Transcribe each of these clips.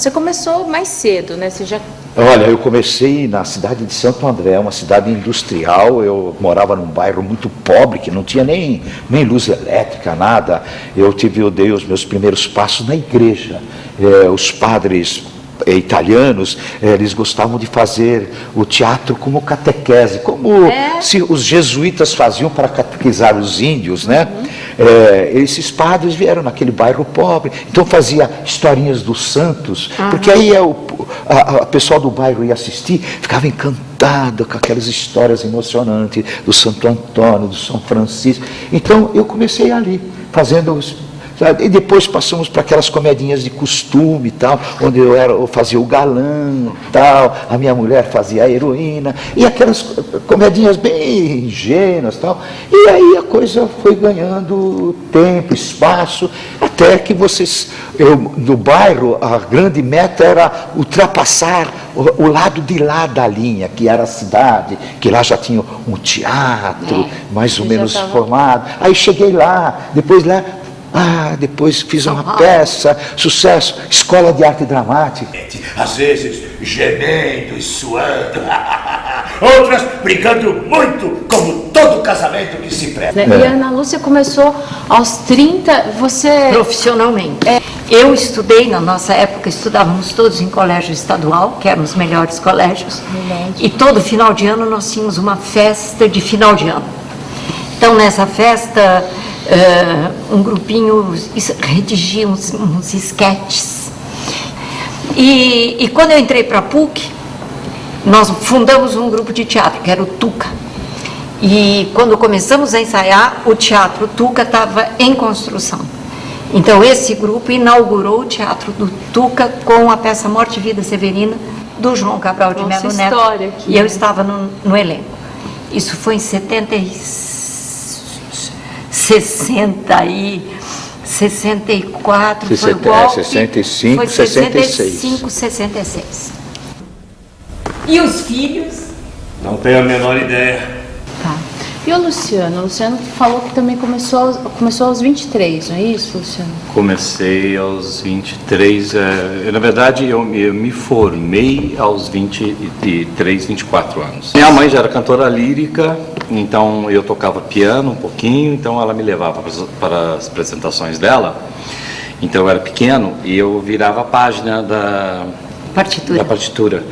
você começou mais cedo, né? Você já... Olha, eu comecei na cidade de Santo André, uma cidade industrial. Eu morava num bairro muito pobre, que não tinha nem luz elétrica, nada. Eu dei os meus primeiros passos na igreja. Os padres italianos, eles gostavam de fazer o teatro como catequese, como se os jesuítas faziam para catequizar os índios, né? Esses padres vieram naquele bairro pobre, então fazia historinhas dos santos, porque aí o pessoal do bairro ia assistir, ficava encantado com aquelas histórias emocionantes do Santo Antônio, do São Francisco. Então eu comecei ali, fazendo e depois passamos para aquelas comedinhas de costume e tal, onde eu fazia o galã tal, a minha mulher fazia a heroína, e aquelas comedinhas bem ingênuas tal. E aí a coisa foi ganhando tempo, espaço, até que no bairro, a grande meta era ultrapassar o lado de lá da linha, que era a cidade, que lá já tinha um teatro mais ou menos formado. Aí cheguei lá, depois fiz uma peça, sucesso, Escola de Arte Dramática. Às vezes gemendo e suando, outras brigando muito, como todo casamento que se presta. E a Ana Lúcia começou aos 30, você... Profissionalmente. Eu estudei, na nossa época, estudávamos todos em colégio estadual, que eram os melhores colégios, e todo final de ano nós tínhamos uma festa de final de ano. Então, nessa festa... um grupinho redigia uns esquetes. E quando eu entrei para a PUC, nós fundamos um grupo de teatro, que era o Tuca. E quando começamos a ensaiar, o Teatro Tuca estava em construção. Então esse grupo inaugurou o Teatro do Tuca com a peça Morte e Vida Severina, do João Cabral de Melo Neto. E eu estava no elenco. Isso foi em 64, foi o golpe, 65, foi 66. 66. E os filhos? Não tenho a menor ideia. Tá. E o Luciano? O Luciano falou que também começou aos 23, não é isso, Luciano? Comecei aos 23, na verdade eu me formei aos 23, 24 anos. Minha mãe já era cantora lírica, então eu tocava piano um pouquinho, então ela me levava para as apresentações dela. Então eu era pequeno e eu virava a página da partitura.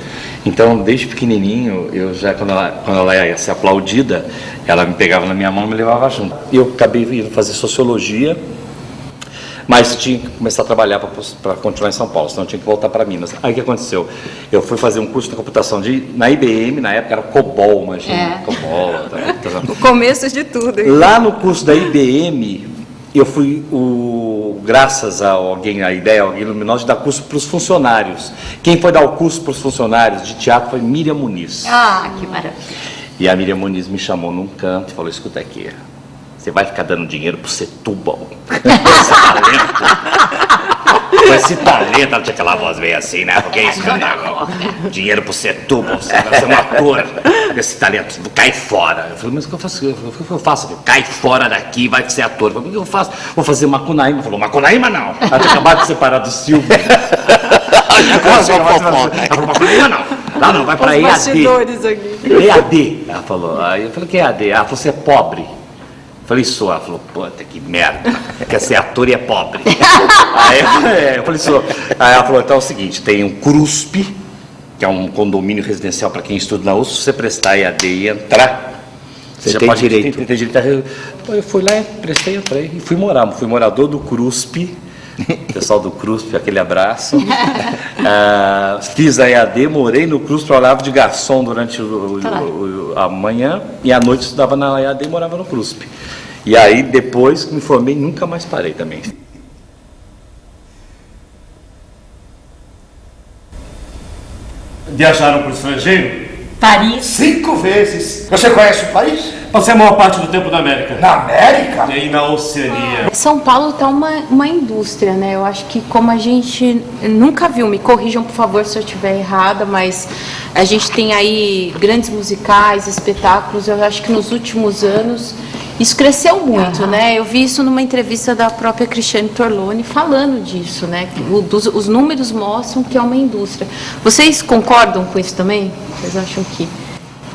Então, desde pequenininho, eu já quando ela ia ser aplaudida, ela me pegava na minha mão e me levava junto. E eu acabei indo fazer sociologia, mas tinha que começar a trabalhar para continuar em São Paulo, senão eu tinha que voltar para Minas. Aí o que aconteceu? Eu fui fazer um curso de computação na IBM, na época era COBOL, imagina, COBOL. O começo de tudo. Hein? Lá no curso da IBM, eu fui, graças a alguém luminosa, de dar curso para os funcionários. Quem foi dar o curso para os funcionários de teatro foi Miriam Muniz. Ah, que maravilha. E a Miriam Muniz me chamou num canto e falou: escuta aqui, você vai ficar dando dinheiro para o Setúbal. Com esse talento, ela tinha aquela voz meio assim, né? Porque é isso que eu dava. Dinheiro pro Setúbal, você vai ser um ator. Esse talento, cai fora. Eu falei, mas o que eu faço? Cai fora daqui, vai ser ator. Eu falei, o que eu faço? Vou fazer Macunaíma. Falou, Macunaíma não. Ela tinha acabado de separar do Silvio. Ela falou, Macunaíma não. Lá não, vai pra EAD. EAD, ela falou. Aí eu falei, o que é EAD? Ah, você é pobre. Falei, sou. Ela falou, puta, que merda. Quer ser ator e é pobre. Aí eu falei, sou. Aí ela falou, então é o seguinte, tem um CRUSP, que é um condomínio residencial para quem estuda na USP, se você prestar EAD e entrar, você já tem direito. Tem direito. Eu fui lá, entrei e fui morador do CRUSP. Pessoal do CRUSP, aquele abraço. Fiz a EAD, morei no CRUSP, trabalhava de garçom durante a manhã e à noite estudava na EAD e morava no CRUSP. E aí, depois que me formei, nunca mais parei também. Viajaram para o estrangeiro? Paris. 5 vezes. Você conhece o país? Passei a maior parte do tempo na América. Na América? E na Oceania. São Paulo está uma indústria, né? Eu acho que como a gente nunca viu, me corrijam por favor se eu estiver errada, mas a gente tem aí grandes musicais, espetáculos. Eu acho que nos últimos anos Isso cresceu muito, né? Eu vi isso numa entrevista da própria Cristiane Torlone falando disso, né? Os números mostram que é uma indústria. Vocês concordam com isso também? Vocês acham que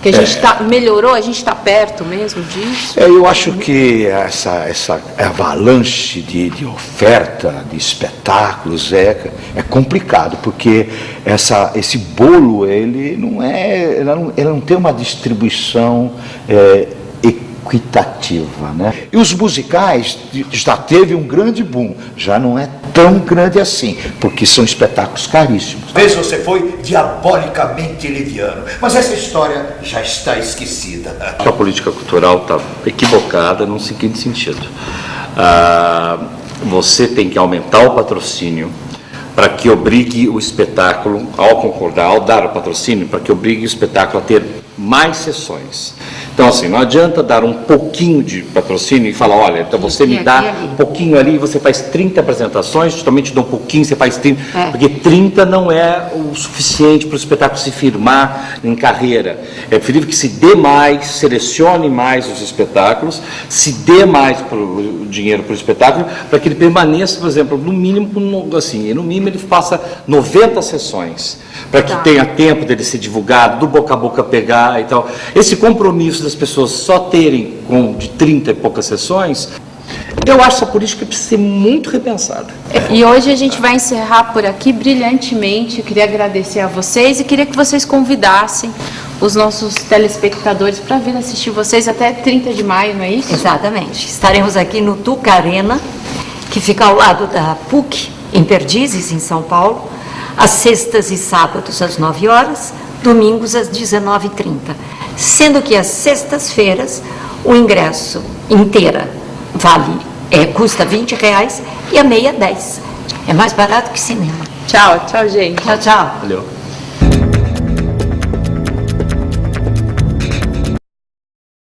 a gente melhorou, a gente está perto mesmo disso? Eu acho que essa avalanche de oferta, de espetáculos é complicado, porque esse bolo, ele não tem uma distribuição equitativa, né? E os musicais já teve um grande boom, já não é tão grande assim, porque são espetáculos caríssimos. Talvez você foi diabolicamente liviano, mas essa história já está esquecida. A política cultural está equivocada num seguinte sentido. Você tem que aumentar o patrocínio para que obrigue o espetáculo, ao dar o patrocínio, para que obrigue o espetáculo a ter mais sessões. Então, assim, não adianta dar um pouquinho de patrocínio e falar, olha, então você me dá um pouquinho ali, você faz 30 apresentações, justamente dá um pouquinho, você faz 30, porque 30 não é o suficiente para o espetáculo se firmar em carreira. É preferível que se dê mais, selecione mais os espetáculos, se dê mais dinheiro para o espetáculo, para que ele permaneça, por exemplo, no mínimo ele faça 90 sessões, para que tenha tempo dele ser divulgado, do boca a boca pegar e tal. Esse compromisso das pessoas só terem de 30 e poucas sessões, eu acho que essa política precisa ser muito repensada. E hoje a gente vai encerrar por aqui brilhantemente. Eu queria agradecer a vocês e queria que vocês convidassem os nossos telespectadores para vir assistir vocês até 30 de maio, não é isso? Exatamente. Estaremos aqui no Tuca Arena, que fica ao lado da PUC, em Perdizes, em São Paulo, às sextas e sábados às 9 horas, domingos às 19h30. Sendo que às sextas-feiras o ingresso inteira custa R$20 e a meia R$10. É mais barato que cinema. Tchau, gente. Tchau. Valeu.